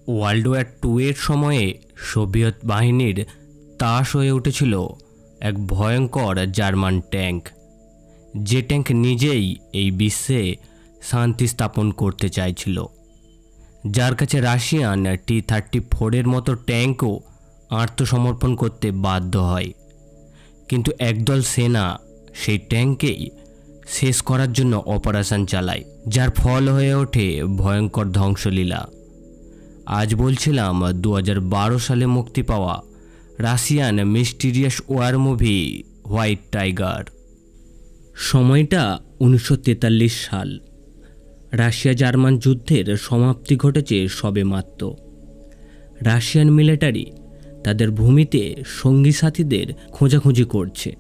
World war 2 এর সময়ে Soviet বাহিনীর তাস হয়ে উঠেছিল এক ভয়ঙ্কর জার্মান ট্যাঙ্ক, যে ট্যাঙ্ক নিজেই এই বিশ্বে শান্তি স্থাপন করতে চাইছিল, যার কাছে রাশিয়ান T-34 মতো ট্যাঙ্কও আত্মসমর্পণ করতে বাধ্য হয়। কিন্তু একদল সেনা সেই ট্যাঙ্কেই শেষ করার জন্য অপারেশন চালায়, যার ফল হয়ে ওঠে ভয়ঙ্কর ধ্বংসলীলা। আজ বলছিলাম 2012 সালে মুক্তি পাওয়া Russian mysterious war movie White Tiger. সময়টা 1943 সাল। রাশিয়া জার্মান যুদ্ধের সমাপ্তি ঘটেছে সবেমাত্র। রাশিয়ান মিলিটারি তাদের ভূমিতে সঙ্গী সাথীদের খোঁজাখুঁজি করছে।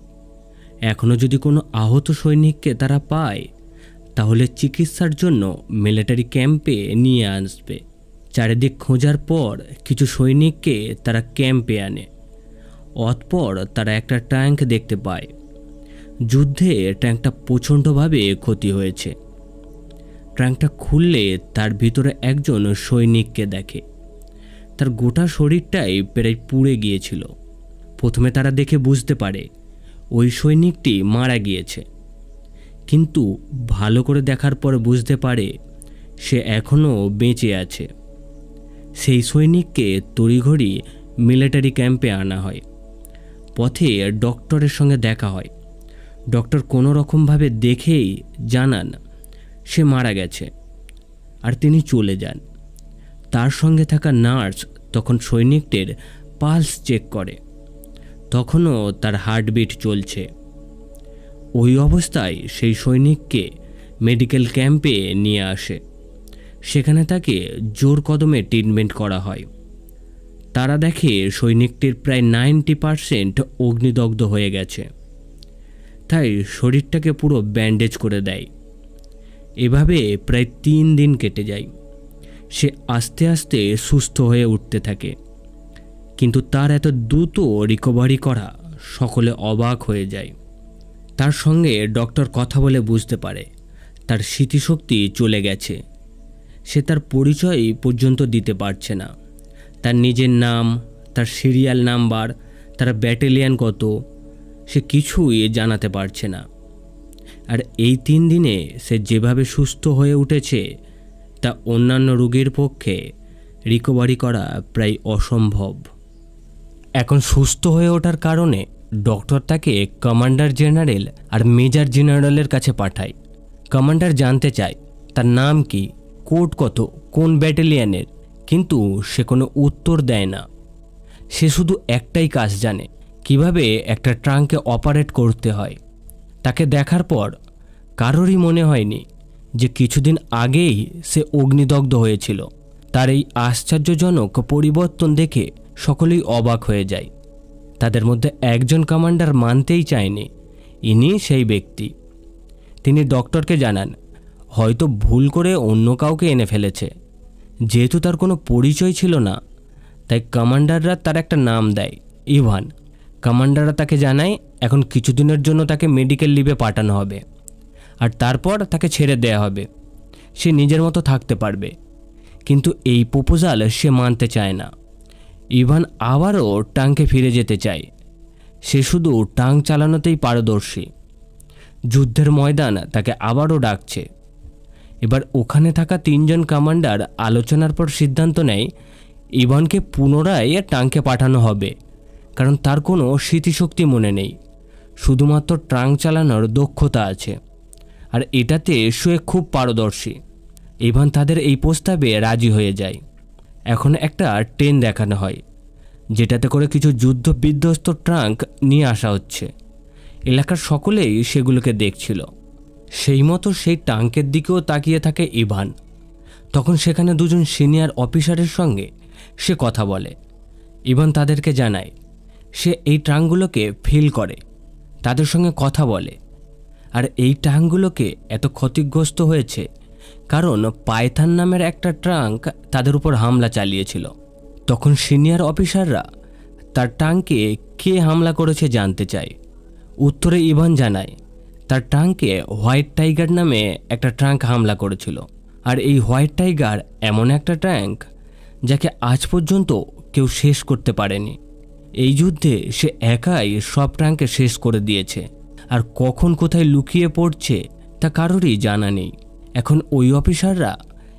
এখনও যদি কোনো আহত সৈনিককে তারা পায়, তাহলে চিকিৎসার জন্য মিলিটারি ক্যাম্পে নিয়ে আসবে। চারিদিক খোঁজার পর কিছু সৈনিককে তারা ক্যাম্পে আনে। অতঃপর তারা একটা ট্যাঙ্ক দেখতে পায়। যুদ্ধে ট্যাঙ্কটা প্রচণ্ডভাবে ক্ষতি হয়েছে। ট্যাঙ্কটা খুললে তার ভিতরে একজন সৈনিককে দেখে। তার গোটা শরীরটাই প্রায় পুড়ে গিয়েছিল। প্রথমে তারা দেখে বুঝতে পারে ওই সৈনিকটি মারা গিয়েছে, কিন্তু ভালো করে দেখার পর বুঝতে পারে সে এখনও বেঁচে আছে। সেই সৈনিককে তড়িঘড়ি মিলিটারি ক্যাম্পে আনা হয়। পথে ডক্টরের সঙ্গে দেখা হয়। ডক্টর কোনো রকমভাবে দেখেই জানান সে মারা গেছে, আর তিনি চলে যান। তার সঙ্গে থাকা নার্স তখন সৈনিকটির পালস চেক করে। তখনও তার হার্টবিট চলছে। ওই অবস্থায় সেই সৈনিককে মেডিকেল ক্যাম্পে নিয়ে আসে। সেখানে তাকে জোর কদমে ট্রিটমেন্ট করা হয়। তারা দেখে সৈনিকটির প্রায় 90% অগ্নিদগ্ধ হয়ে গেছে, তাই শরীরটাকে পুরো ব্যান্ডেজ করে দেয়। এভাবে প্রায় 3 দিন কেটে যায়। সে আস্তে আস্তে সুস্থ হয়ে উঠতে থাকে, কিন্তু তার এত দ্রুত রিকভারি করা সকলে অবাক হয়ে যায়। তার সঙ্গে ডক্টর কথা বলে বুঝতে পারে তার স্মৃতিশক্তি চলে গেছে। সে তার পরিচয় পর্যন্ত দিতে পারছে না। তার নিজের নাম, তার সিরিয়াল নাম্বার, তার ব্যাটালিয়ান কত, সে কিছুই জানাতে পারছে না। আর এই 3 দিনে সে যেভাবে সুস্থ হয়ে উঠেছে, তা অন্যান্য রোগীর পক্ষে রিকভারি করা প্রায় অসম্ভব। এখন সুস্থ হয়ে ওঠার কারণে ডক্টর তাকে কমান্ডার জেনারেল আর মেজর জেনারেলের কাছে পাঠায়। কমান্ডার জানতে চায় তার নাম কি, কোড কত, কোন ব্যাটালিয়ানের, কিন্তু সে কোনো উত্তর দেয় না। সে শুধু একটাই কাজ জানে, কিভাবে একটা ট্রাঙ্কে অপারেট করতে হয়। তাকে দেখার পর কারোরই মনে হয়নি যে কিছুদিন আগেই সে অগ্নিদগ্ধ হয়েছিল। তার এই আশ্চর্যজনক পরিবর্তন দেখে সকলেই অবাক হয়ে যায়। তাদের মধ্যে একজন কমান্ডার মানতেই চায়নি ইনি সেই ব্যক্তি। তিনি ডক্টরকে জানান হয়তো ভুল করে অন্য কাউকে এনে ফেলেছে। যেহেতু তার কোনো পরিচয় ছিল না, তাই কমান্ডাররা তার একটা নাম দেয়, ইভান। কমান্ডাররা তাকে জানায় এখন কিছুদিনের জন্য তাকে মেডিকেল লিভে পাঠানো হবে, আর তারপর তাকে ছেড়ে দেয়া হবে। সে নিজের মতো থাকতে পারবে। কিন্তু এই প্রপোজাল সে মানতে চায় না। ইভান আবারও ট্যাঙ্কে ফিরে যেতে চায়। সে শুধু ট্যাঙ্ক চালানোতেই পারদর্শী। যুদ্ধের ময়দান তাকে আবারও ডাকছে। এবার ওখানে থাকা 3 জন কমান্ডার আলোচনার পর সিদ্ধান্ত নেয় ইভানকে পুনরায় ট্যাঙ্কে পাঠানো হবে, কারণ তার কোনো স্মৃতিশক্তি মনে নেই, শুধুমাত্র ট্যাঙ্ক চালানোর দক্ষতা আছে, আর এটাতে সে খুব পারদর্শী। ইভান তাদের এই প্রস্তাবে রাজি হয়ে যায়। এখন একটা ট্রেন দেখানো হয়, যেটাতে করে কিছু যুদ্ধ বিধ্বস্ত ট্রাঙ্ক নিয়ে আসা হচ্ছে। এলাকার সকলেই সেগুলোকে দেখছিল। সেই মতো সেই ট্যাঙ্কের দিকেও তাকিয়ে থাকে ইভান। তখন সেখানে 2 জন সিনিয়র অফিসারের সঙ্গে সে কথা বলে। ইভান তাদেরকে জানায় সে এই ট্যাঙ্কগুলোকে ফিল করে, তাদের সঙ্গে কথা বলে। আর এই ট্যাঙ্কগুলোকে এত ক্ষতিগ্রস্ত হয়েছে কারণ পাইথন নামের একটা ট্যাঙ্ক তাদের উপর হামলা চালিয়েছিল। তখন সিনিয়র অফিসাররা তার ট্যাঙ্কে কে হামলা করেছে জানতে চায়। উত্তরে ইভান জানায় তার ট্যাঙ্কে হোয়াইট টাইগার নামে একটা ট্যাঙ্ক হামলা করেছিল। আর এই হোয়াইট টাইগার এমন একটা ট্যাঙ্ক যাকে আজ পর্যন্ত কেউ শেষ করতে পারেনি। এই যুদ্ধে সে একাই সব ট্যাঙ্ককে শেষ করে দিয়েছে, আর কখন কোথায় লুকিয়ে পড়ছে তা কারোরই জানা নেই। এখন ওই অফিসাররা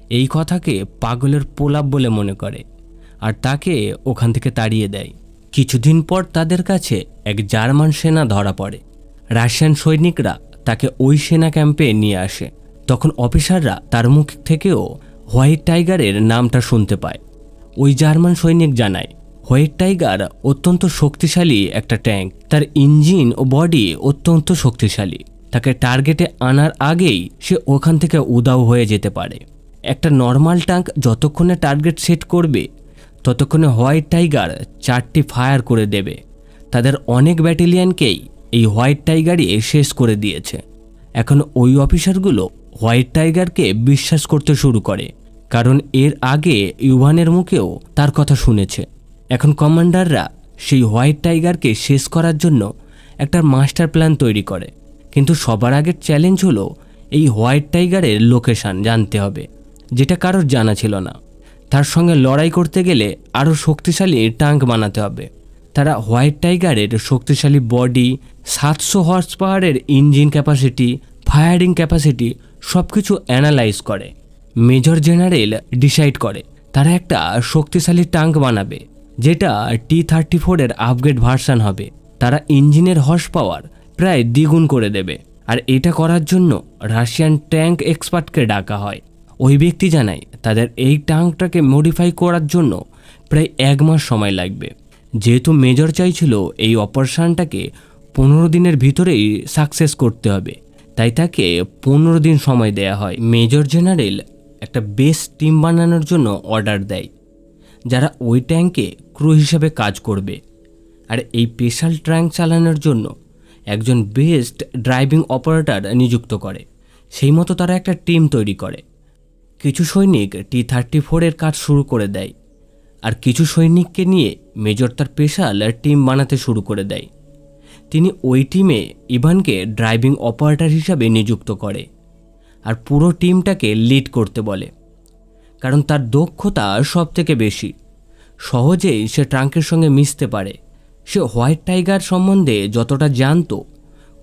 এই কথাকে পাগলের প্রলাপ বলে মনে করে আর তাকে ওখান থেকে তাড়িয়ে দেয়। কিছুদিন পর তাদের কাছে এক জার্মান সেনা ধরা পড়ে। রাশিয়ান সৈনিকরা তাকে ওই সেনা ক্যাম্পে নিয়ে আসে। তখন অফিসাররা তার মুখ থেকেও হোয়াইট টাইগারের নামটা শুনতে পায়। ওই জার্মান সৈনিক জানায় হোয়াইট টাইগার অত্যন্ত শক্তিশালী একটা ট্যাঙ্ক, তার ইঞ্জিন ও বডি অত্যন্ত শক্তিশালী। তাকে টার্গেটে আনার আগেই সে ওখান থেকে উধাও হয়ে যেতে পারে। একটা নর্মাল ট্যাঙ্ক যতক্ষণে টার্গেট সেট করবে ততক্ষণে হোয়াইট টাইগার 4টি ফায়ার করে দেবে। তাদের অনেক ব্যাটালিয়নকেই এই হোয়াইট টাইগারই শেষ করে দিয়েছে। এখন ওই অফিসারগুলো হোয়াইট টাইগারকে বিশ্বাস করতে শুরু করে, কারণ এর আগে ইভানের মুখেও তার কথা শুনেছে। এখন কমান্ডাররা সেই হোয়াইট টাইগারকে শেষ করার জন্য একটা মাস্টার প্ল্যান তৈরি করে। কিন্তু সবার আগের চ্যালেঞ্জ হলো এই হোয়াইট টাইগারের লোকেশন জানতে হবে, যেটা কারোর জানা ছিল না। তার সঙ্গে লড়াই করতে গেলে আরও শক্তিশালী ট্যাঙ্ক বানাতে হবে। তারা হোয়াইট টাইগারের শক্তিশালী বডি, 700 হর্স পাওয়ারের ইঞ্জিন ক্যাপাসিটি, ফায়ারিং ক্যাপাসিটি সব কিছু অ্যানালাইজ করে। মেজর জেনারেল ডিসাইড করে তারা একটা শক্তিশালী ট্যাঙ্ক বানাবে, যেটা T-34 এর আপগ্রেড ভার্সন হবে। তারা ইঞ্জিনের হর্স পাওয়ার প্রায় দ্বিগুণ করে দেবে, আর এটা করার জন্য রাশিয়ান ট্যাঙ্ক এক্সপার্টকে ডাকা হয়। ওই ব্যক্তি জানায় তাদের এই ট্যাঙ্কটাকে মডিফাই করার জন্য প্রায় 1 মাস সময় লাগবে। যেহেতু মেজর চাইছিল এই অপারেশনটাকে 15 দিনের ভিতরেই সাকসেস করতে হবে, তাই তাকে 15 দিন সময় দেয়া হয়। মেজর জেনারেল একটা বেস্ট টিম বানানোর জন্য অর্ডার দেয়, যারা ওই ট্যাঙ্কে ক্রু হিসেবে কাজ করবে। আর এই স্পেশাল ট্যাঙ্ক চালানোর জন্য একজন বেস্ট ড্রাইভিং অপারেটর নিযুক্ত করে। সেই মতো তারা একটা টিম তৈরি করে। কিছু সৈনিক T-34 এর কাজ শুরু করে দেয়, আর কিছু সৈনিককে নিয়ে মেজর তার স্পেশাল টিম বানাতে শুরু করে দেয়। তিনি ওই টিমে ইভানকে ড্রাইভিং অপারেটর হিসাবে নিযুক্ত করে আর পুরো টিমটাকে লিড করতে বলে, কারণ তার দক্ষতা সব থেকে বেশি। সহজেই সে ট্যাঙ্কের সঙ্গে মিশতে পারে। সে হোয়াইট টাইগার সম্বন্ধে যতটা জানতো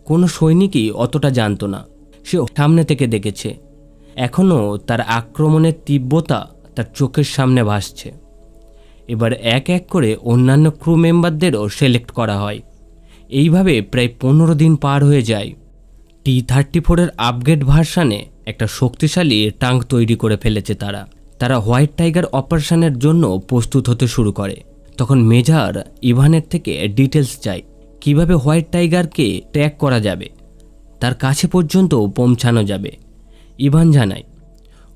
কোনো সৈনিকই অতটা জানতো না। সে সামনে থেকে দেখেছে, এখনও তার আক্রমণের তীব্রতা তার চোখের সামনে ভাসছে। এবার এক এক করে অন্যান্য ক্রু মেম্বারদেরও সিলেক্ট করা হয়। এইভাবে প্রায় 15 দিন পার হয়ে যায়। T-34 এর আপগ্রেড ভার্সানে একটা শক্তিশালী ট্যাঙ্ক তৈরি করে ফেলেছে তারা হোয়াইট টাইগার অপারেশনের জন্য প্রস্তুত হতে শুরু করে। তখন মেজর ইভানের থেকে ডিটেলস চাই, কিভাবে হোয়াইট টাইগারকে ট্র্যাক করা যাবে, তার কাছে পর্যন্ত পৌঁছানো যাবে। ইভান জানায়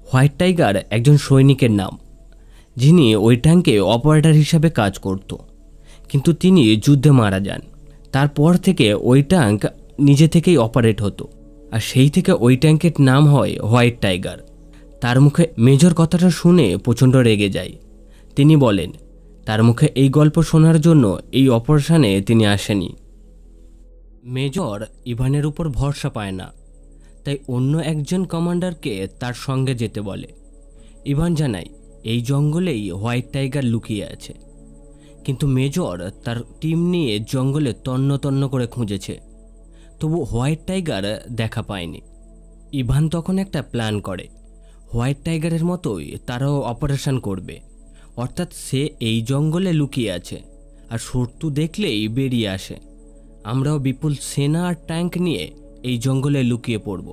হোয়াইট টাইগার একজন সৈনিকের নাম, যিনি ওই ট্যাঙ্কে অপারেটর হিসাবে কাজ করত, কিন্তু তিনি যুদ্ধে মারা যান। তারপর থেকে ওই ট্যাঙ্ক নিজে থেকেই অপারেট হতো, আর সেই থেকে ওই ট্যাঙ্কের নাম হয় হোয়াইট টাইগার। তার মুখে মেজর কথাটা শুনে প্রচণ্ড রেগে যায়। তিনি বলেন তার মুখে এই গল্প শোনার জন্য এই অপারেশনে তিনি আসেনি। মেজর ইভানের উপর ভরসা পায় না, তাই অন্য একজন কমান্ডারকে তার সঙ্গে যেতে বলে। ইভান জানায় এই জঙ্গলেই হোয়াইট টাইগার লুকিয়ে আছে, কিন্তু মেজর তার টিম নিয়ে জঙ্গলে তন্ন তন্ন করে খুঁজেছে, তবু হোয়াইট টাইগার দেখা পায়নি। ইভান তখন একটা প্ল্যান করে, হোয়াইট টাইগারের মতোই তারাও অপারেশন করবে, অর্থাৎ সে এই জঙ্গলে লুকিয়ে আছে আর শত্রু দেখলেই বেরিয়ে আসে। আমরাও বিপুল সেনা আর ট্যাঙ্ক নিয়ে এই জঙ্গলে লুকিয়ে পড়ব,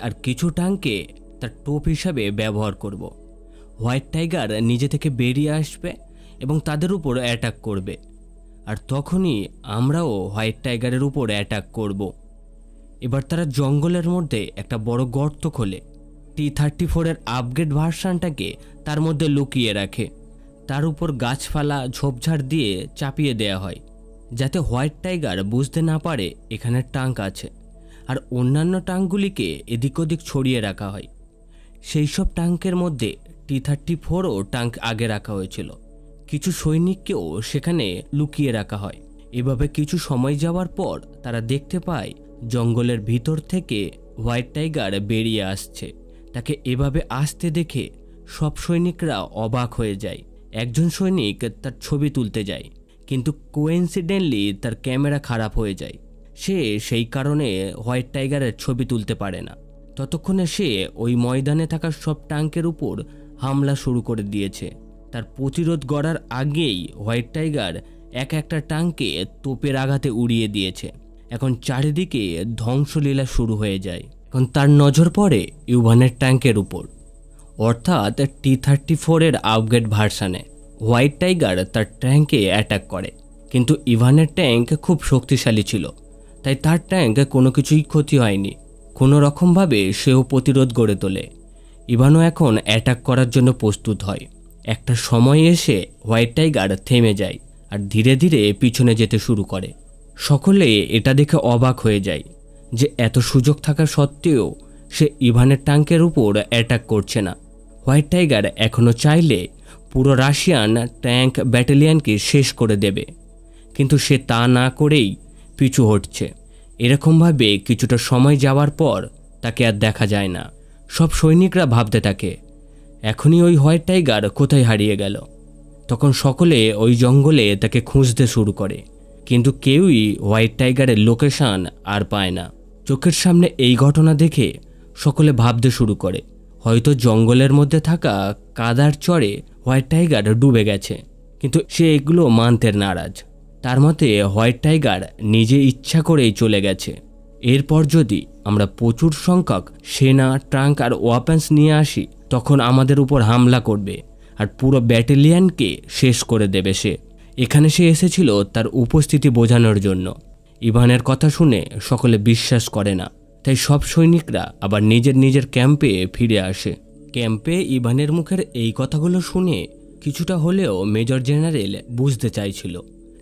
আর কিছু ট্যাঙ্ককে তার টোপ হিসাবে ব্যবহার করব। হোয়াইট টাইগার নিজে থেকে বেরিয়ে আসবে এবং তাদের উপর অ্যাটাক করবে, আর তখনই আমরাও হোয়াইট টাইগারের উপর অ্যাটাক করব। এবার তারা জঙ্গলের মধ্যে একটা বড় গর্ত খোলে, T-34 এর আপগ্রেড ভার্সানটাকে তার মধ্যে লুকিয়ে রাখে। তার উপর গাছপালা ঝোপঝাড় দিয়ে চাপিয়ে দেয়া হয়, যাতে হোয়াইট টাইগার বুঝতে না পারে এখানে ট্যাঙ্ক আছে, আর অন্যান্য ট্যাঙ্কগুলিকে এদিক ওদিক ছড়িয়ে রাখা হয়। সেই সব ট্যাঙ্কের মধ্যে T-34ও ট্যাঙ্ক আগে রাখা হয়েছিল। কিছু সৈনিককেও সেখানে লুকিয়ে রাখা হয়। এভাবে কিছু সময় যাওয়ার পর তারা দেখতে পায় জঙ্গলের ভিতর থেকে হোয়াইট টাইগার বেরিয়ে আসছে। তাকে এভাবে আসতে দেখে সব সৈনিকরা অবাক হয়ে যায়। একজন সৈনিক তার ছবি তুলতে যায়, কিন্তু কোইন্সিডেন্টলি তার ক্যামেরা খারাপ হয়ে যায়। সে সেই কারণে হোয়াইট টাইগারের ছবি তুলতে পারে না। ততক্ষণে সে ওই ময়দানে থাকা সব ট্যাঙ্কের উপর হামলা শুরু করে দিয়েছে। তার প্রতিরোধ গড়ার আগেই হোয়াইট টাইগার একটা ট্যাঙ্কে তোপের আঘাতে উড়িয়ে দিয়েছে। এখন চারিদিকে ধ্বংসলীলা শুরু হয়ে যায়। এখন তার নজর পড়ে ইভানের ট্যাঙ্কের উপর, অর্থাৎ T-34 আপগ্রেড ভার্সানে। হোয়াইট টাইগার তার ট্যাঙ্কে অ্যাটাক করে, কিন্তু ইভানের ট্যাঙ্ক খুব শক্তিশালী ছিল, তাই তার ট্যাঙ্ক কোনো কিছুই ক্ষতি হয়নি। কোনো রকমভাবে সেও প্রতিরোধ গড়ে তোলে। ইভানও এখন অ্যাটাক করার জন্য প্রস্তুত হয়। একটা সময় এসে হোয়াইট টাইগার থেমে যায় আর ধীরে ধীরে পিছনে যেতে শুরু করে। সকলে এটা দেখে অবাক হয়ে যায় যে এত সুযোগ থাকা সত্ত্বেও সে ইভানের ট্যাঙ্কের উপর অ্যাটাক করছে না। হোয়াইট টাইগার এখনও চাইলে পুরো রাশিয়ান ট্যাঙ্ক ব্যাটালিয়নকে শেষ করে দেবে, কিন্তু সে তা না করেই পিছু হটছে। এরকমভাবে কিছুটা সময় যাওয়ার পর তাকে আর দেখা যায় না। সব সৈনিকরা ভাবতে থাকে এখনই ওই হোয়াইট টাইগার কোথায় হারিয়ে গেল। তখন সকলে ওই জঙ্গলে তাকে খুঁজতে শুরু করে, কিন্তু কেউই হোয়াইট টাইগারের লোকেশন আর পায় না। চোখের সামনে এই ঘটনা দেখে সকলে ভাবতে শুরু করে হয়তো জঙ্গলের মধ্যে থাকা কাদার চরে হোয়াইট টাইগার ডুবে গেছে, কিন্তু সে এগুলো মানতে নারাজ। তার মতে হোয়াইট টাইগার নিজে ইচ্ছা করেই চলে গেছে। এরপর যদি আমরা প্রচুর সংখ্যক সেনা, ট্রাঙ্ক আর ওয়াপেন্স নিয়ে আসি, তখন আমাদের উপর হামলা করবে আর পুরো ব্যাটালিয়নকে শেষ করে দেবে সে। এখানে সে এসেছিল তার উপস্থিতি বোঝানোর জন্য। ইভানের কথা শুনে সকলে বিশ্বাস করে না, তাই সব সৈনিকরা আবার নিজের নিজের ক্যাম্পে ফিরে আসে। ক্যাম্পে ইভানের মুখের এই কথাগুলো শুনে কিছুটা হলেও মেজর জেনারেল বুঝতে চাইছিল।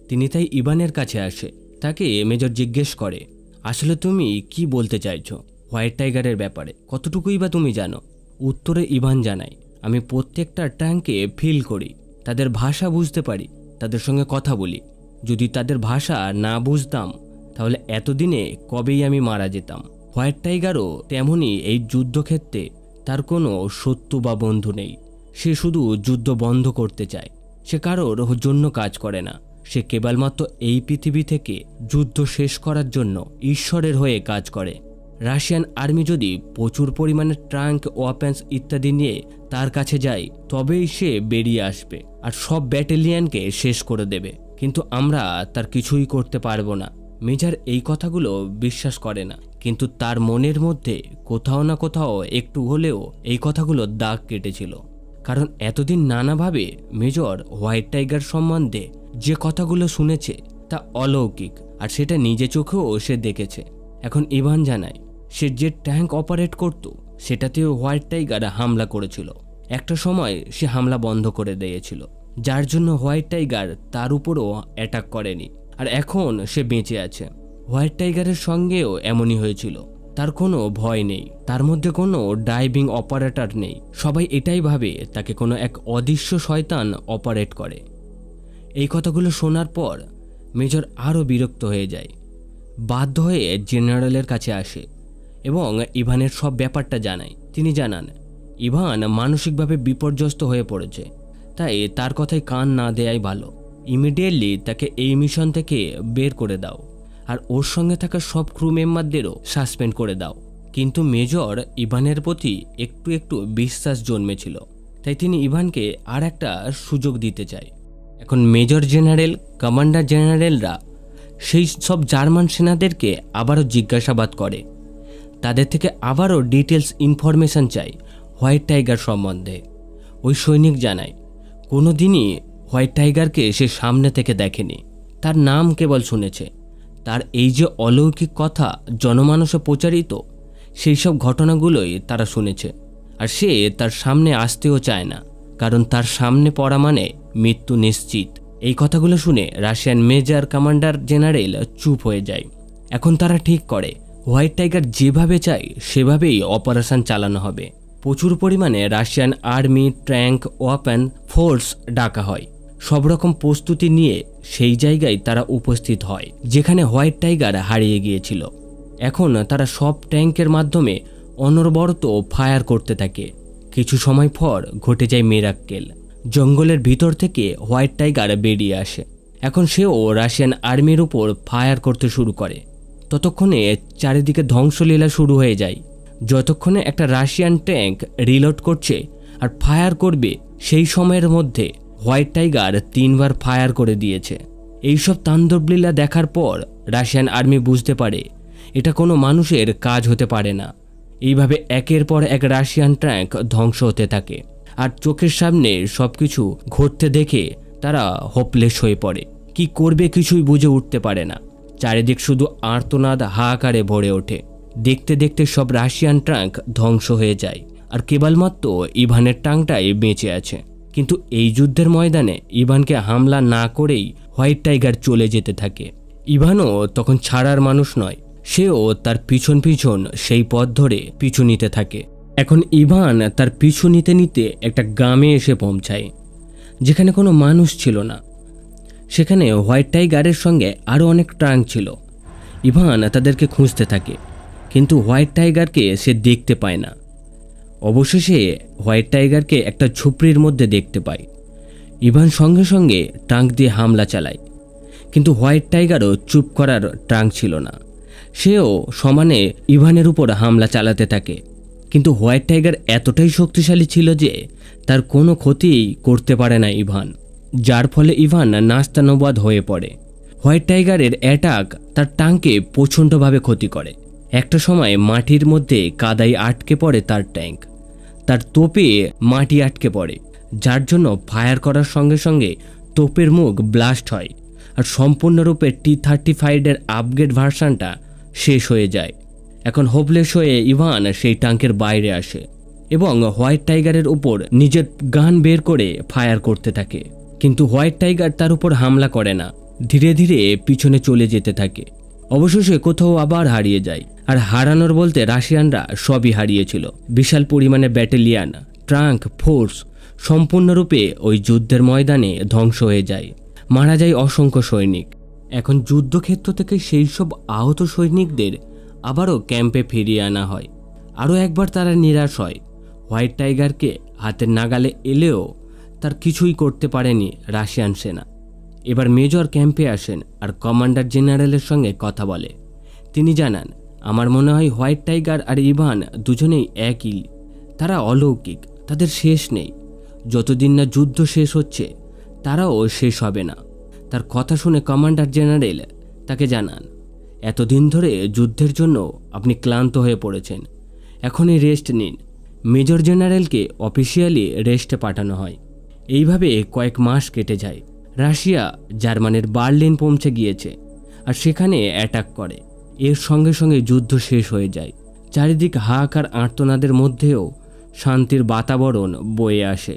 তিনি তাই ইভানের কাছে আসে। তাকে মেজর জিজ্ঞেস করে, আসলে তুমি কি বলতে চাইছো হোয়াইট টাইগারের ব্যাপারে? কতটুকুই বা তুমি জানো? উত্তরে ইভান জানায়, আমি প্রত্যেকটা ট্যাঙ্কে ফিল করি, তাদের ভাষা বুঝতে পারি, তাদের সঙ্গে কথা বলি। যদি তাদের ভাষা না বুঝতাম তাহলে এতদিনে কবেই আমি মারা যেতাম। হোয়াইট টাইগারও তেমনই। এই যুদ্ধক্ষেত্রে তার কোনো শত্রু বা বন্ধু নেই। সে শুধু যুদ্ধ বন্ধ করতে চায়। সে কারোর জন্য কাজ করে না। সে কেবলমাত্র এই পৃথিবী থেকে যুদ্ধ শেষ করার জন্য ঈশ্বরের হয়ে কাজ করে। রাশিয়ান আর্মি যদি প্রচুর পরিমাণে ট্যাঙ্ক, ওয়াপেন্স ইত্যাদি নিয়ে তার কাছে যায়, তবেই সে বেরিয়ে আসবে আর সব ব্যাটালিয়নকে শেষ করে দেবে। কিন্তু আমরা তার কিছুই করতে পারবো না। মেজর এই কথাগুলো বিশ্বাস করে না, কিন্তু তার মনের মধ্যে কোথাও না কোথাও একটু হলেও এই কথাগুলো দাগ কেটেছিল। কারণ এতদিন নানাভাবে মেজর হোয়াইট টাইগার সম্বন্ধে যে কথাগুলো শুনেছে তা অলৌকিক, আর সেটা নিজে চোখেও সে দেখেছে। এখন ইভান জানায়, সে যে ট্যাঙ্ক অপারেট করত সেটাতেও হোয়াইট টাইগার হামলা করেছিল। একটা সময় সে হামলা বন্ধ করে দিয়েছিল, যার জন্য হোয়াইট টাইগার তার উপরও অ্যাটাক করেনি, আর এখন সে বেঁচে আছে। হোয়াইট টাইগারের সঙ্গেও এমনই হয়েছিল। তার কোনো ভয় নেই, তার মধ্যে কোনো ডাইভিং অপারেটর নেই। সবাই এটাই ভাবে তাকে কোনো এক অদৃশ্য শয়তান অপারেট করে। এই কথাগুলো শোনার পর মেজর আরও বিরক্ত হয়ে যায়। বাধ্য হয়ে জেনারেলের কাছে আসে এবং ইভানের সব ব্যাপারটা জানায়। তিনি জানান, ইভান মানসিকভাবে বিপর্যস্ত হয়ে পড়েছে, তাই তার কথায় কান না দেয়াই ভালো। ইমিডিয়েটলি তাকে এই মিশন থেকে বের করে দাও, আর ওর সঙ্গে থাকা সব ক্রু মেম্বারদেরও সাসপেন্ড করে দাও। কিন্তু মেজর ইভানের প্রতি একটু একটু বিশ্বাস জন্মেছিল, তাই তিনি ইভানকে আর একটা সুযোগ দিতে চায়। এখন মেজর জেনারেল, কমান্ডার জেনারেলরা সেই সব জার্মান সেনাদেরকে আবারও জিজ্ঞাসাবাদ করে। তাদের থেকে আবারও ডিটেলস ইনফরমেশন চাই হোয়াইট টাইগার সম্বন্ধে। ওই সৈনিক জানায়, কোনো দিনই হোয়াইট টাইগারকে সে সামনে থেকে দেখেনি, তার নাম কেবল শুনেছে। তার এই যে অলৌকিক কথা জনমানসে প্রচারিত, সেই সব ঘটনাগুলোই তারা শুনেছে, আর সে তার সামনে আসতেও চায় না, কারণ তার সামনে পড়া মানে মৃত্যু নিশ্চিত। এই কথাগুলো শুনে রাশিয়ান মেজর কমান্ডার জেনারেল চুপ হয়ে যায়। এখন তারা ঠিক করে হোয়াইট টাইগার যেভাবে চায় সেভাবেই অপারেশন চালানো হবে। প্রচুর পরিমাণে রাশিয়ান আর্মি, ট্যাঙ্ক, ওয়াপেন ফোর্স ডাকা হয়। সব রকম প্রস্তুতি নিয়ে সেই জায়গায় তারা উপস্থিত হয় যেখানে হোয়াইট টাইগার হারিয়ে গিয়েছিল। এখন তারা সব ট্যাঙ্কের মাধ্যমে অনবরত ফায়ার করতে থাকে। কিছু সময় পর ঘটে যায় মিরাক্কেল। জঙ্গলের ভিতর থেকে হোয়াইট টাইগার বেরিয়ে আসে। এখন সেও রাশিয়ান আর্মির উপর ফায়ার করতে শুরু করে। ততক্ষণে চারিদিকে ধ্বংসলীলা শুরু হয়ে যায়। যতক্ষণে একটা রাশিয়ান ট্যাঙ্ক রিলোড করছে আর ফায়ার করবে, সেই সময়ের মধ্যে হোয়াইট টাইগার 3 বার ফায়ার করে দিয়েছে। এইসব তাণ্ডবলীলা দেখার পর রাশিয়ান আর্মি বুঝতে পারে এটা কোনো মানুষের কাজ হতে পারে না। এইভাবে একের পর এক রাশিয়ান ট্যাঙ্ক ধ্বংস হতে থাকে। আর চোখের সামনে সবকিছু ঘটতে দেখে তারা হোপলেস হয়ে পড়ে। কি করবে কিছুই বুঝে উঠতে পারে না। চারিদিক শুধু আর্তনাদ হাহাকারে ভরে ওঠে। দেখতে দেখতে সব রাশিয়ান ট্যাঙ্ক ধ্বংস হয়ে যায় আর কেবলমাত্র ইভানের ট্যাঙ্কটাই বেঁচে আছে। কিন্তু এই যুদ্ধের ময়দানে ইভানকে হামলা না করেই হোয়াইট টাইগার চলে যেতে থাকে। ইভানও তখন ছাড়ার মানুষ নয়, সেও তার পিছন পিছন সেই পথ ধরে পিছু নিতে থাকে। এখন ইভান তার পিছু নিতে নিতে একটা গ্রামে এসে পৌঁছায়, যেখানে কোনো মানুষ ছিল না। সেখানে হোয়াইট টাইগারের সঙ্গে আরও অনেক ট্যাঙ্ক ছিল। ইভান তাদেরকে খুঁজতে থাকে, কিন্তু হোয়াইট টাইগারকে সে দেখতে পায় না। অবশেষে হোয়াইট টাইগারকে একটা ঝুপড়ির মধ্যে দেখতে পায়। ইভান সঙ্গে সঙ্গে ট্যাঙ্ক দিয়ে হামলা চালায়, কিন্তু হোয়াইট টাইগারও চুপ করার ট্যাঙ্ক ছিল না। সেও সমানে ইভানের উপর হামলা চালাতে থাকে, কিন্তু হোয়াইট টাইগার এতটাই শক্তিশালী ছিল যে তার কোনো ক্ষতিই করতে পারে না ইভান, যার ফলে ইভান নাস্তানুবাদ হয়ে পড়ে। হোয়াইট টাইগারের অ্যাটাক তার ট্যাঙ্কে প্রচণ্ডভাবে ক্ষতি করে। একটা সময় মাটির মধ্যে কাদায় আটকে পড়ে তার ট্যাঙ্ক। তার তোপে মাটি আটকে পড়ে, যার জন্য ফায়ার করার সঙ্গে সঙ্গে তোপের মুখ ব্লাস্ট হয় আর সম্পূর্ণরূপে T-35 আপগ্রেড ভার্সানটা শেষ হয়ে যায়। এখন হোপলেস হয়ে ইভান সেই ট্যাঙ্কের বাইরে আসে এবং হোয়াইট টাইগারের উপর নিজের গান বের করে ফায়ার করতে থাকে, কিন্তু হোয়াইট টাইগার তার উপর হামলা করে না, ধীরে ধীরে পিছনে চলে যেতে থাকে। অবশেষে কোথাও আবার হারিয়ে যায়। আর হারানোর বলতে রাশিয়ানরা সবই হারিয়েছিল। বিশাল পরিমাণে ব্যাটালিয়ান, ট্যাঙ্ক, ফোর্স সম্পূর্ণরূপে ওই যুদ্ধের ময়দানে ধ্বংস হয়ে যায়। মারা যায় অসংখ্য সৈনিক। এখন যুদ্ধক্ষেত্র থেকে সেই সব আহত সৈনিকদের আবারও ক্যাম্পে ফিরিয়ে আনা হয়। আরও একবার তারা নিরাশ হয়। হোয়াইট টাইগারকে হাতের নাগালে এলেও তার কিছুই করতে পারেনি রাশিয়ান সেনা। এবার মেজর ক্যাম্পে আসেন আর কমান্ডার জেনারেলের সঙ্গে কথা বলে। তিনি জানান, আমার মনে হয় হোয়াইট টাইগার আর ইভান দুজনেই একই। তারা অলৌকিক, তাদের শেষ নেই। যতদিন না যুদ্ধ শেষ হচ্ছে তারাও শেষ হবে না। তার কথা শুনে কমান্ডার জেনারেল তাকে জানান, এতদিন ধরে যুদ্ধের জন্য আপনি ক্লান্ত হয়ে পড়েছেন, এখনই রেস্ট নিন। মেজর জেনারেলকে অফিসিয়ালি রেস্টে পাঠানো হয়। এইভাবে কয়েক মাস কেটে যায়। রাশিয়া জার্মানির বার্লিন পৌঁছে গিয়েছে আর সেখানে অ্যাটাক করে। এর সঙ্গে সঙ্গে যুদ্ধ শেষ হয়ে যায়। চারিদিক হাহাকার আর্তনাদের মধ্যেও শান্তির বাতাবরণ বয়ে আসে।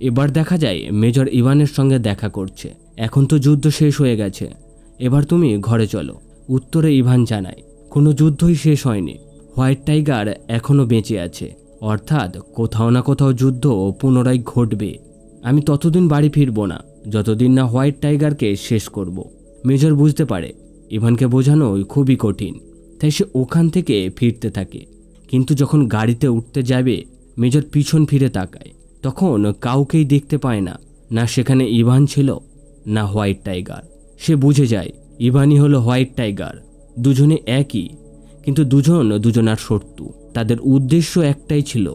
এবার দেখা যায় মেজর ইভানের সঙ্গে দেখা করছে। এখন তো যুদ্ধ শেষ হয়ে গেছে, এবার তুমি ঘরে চলো। উত্তরে ইভান জানায়, কোনো যুদ্ধই শেষ হয়নি, হোয়াইট টাইগার এখনও বেঁচে আছে, অর্থাৎ কোথাও না কোথাও যুদ্ধ পুনরায় ঘটবে। আমি ততদিন বাড়ি ফিরব না যতদিন না হোয়াইট টাইগারকে শেষ করব। মেজর বুঝতে পারে ইভানকে বোঝানো খুবই কঠিন, তাই সে ওখান থেকে ফিরতে থাকে। কিন্তু যখন গাড়িতে উঠতে যাবে মেজর পিছন ফিরে তাকায়, তখন কাউকেই দেখতে পায় না। না সেখানে ইভান ছিল, না হোয়াইট টাইগার। সে বুঝে যায় ইভানই হলো হোয়াইট টাইগার। দুজনে একই, কিন্তু দুজনার শত্রু। তাদের উদ্দেশ্য একটাই ছিল,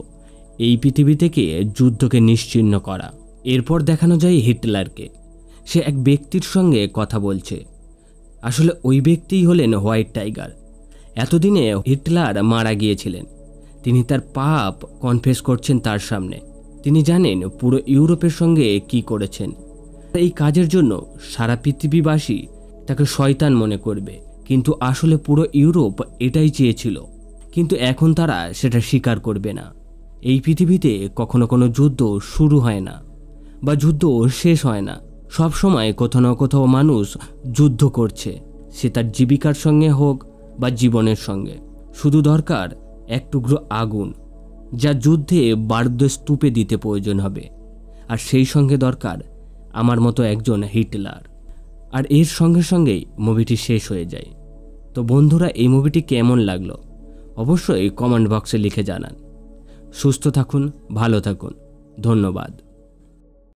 এই পৃথিবী থেকে যুদ্ধকে নিশ্চিহ্ন করা। এরপর দেখানো যায় হিটলারকে। সে এক ব্যক্তির সঙ্গে কথা বলছে। আসলে ওই ব্যক্তিই হলেন হোয়াইট টাইগার। এতদিনে হিটলার মারা গিয়েছিলেন। তিনি তার পাপ কনফেস করছেন তার সামনে। তিনি জানেন পুরো ইউরোপের সঙ্গে কি করেছেন। এই কাজের জন্য সারা পৃথিবীবাসী তাকে শয়তান মনে করবে, কিন্তু আসলে পুরো ইউরোপ এটাই চেয়েছিল। কিন্তু এখন তারা সেটা স্বীকার করবে না। এই পৃথিবীতে কখনো কোনো যুদ্ধ শুরু হয় না বা যুদ্ধ শেষ হয় না। সব সময় কোথাও না কোথাও মানুষ যুদ্ধ করছে, সে তার জীবিকার সঙ্গে হোক বা জীবনের সঙ্গে। শুধু দরকার এক টুকরো আগুন, যা যুদ্ধে বারুদ স্তূপে দিতে প্রয়োজন হবে। আর সেই সঙ্গে দরকার আমার মতো একজন হিটলার। আর এর সঙ্গে সঙ্গেই মুভিটি শেষ হয়ে যায়। তো বন্ধুরা, এই মুভিটি কেমন লাগলো অবশ্যই কমেন্ট বক্সে লিখে জানান। সুস্থ থাকুন, ভালো থাকুন, ধন্যবাদ।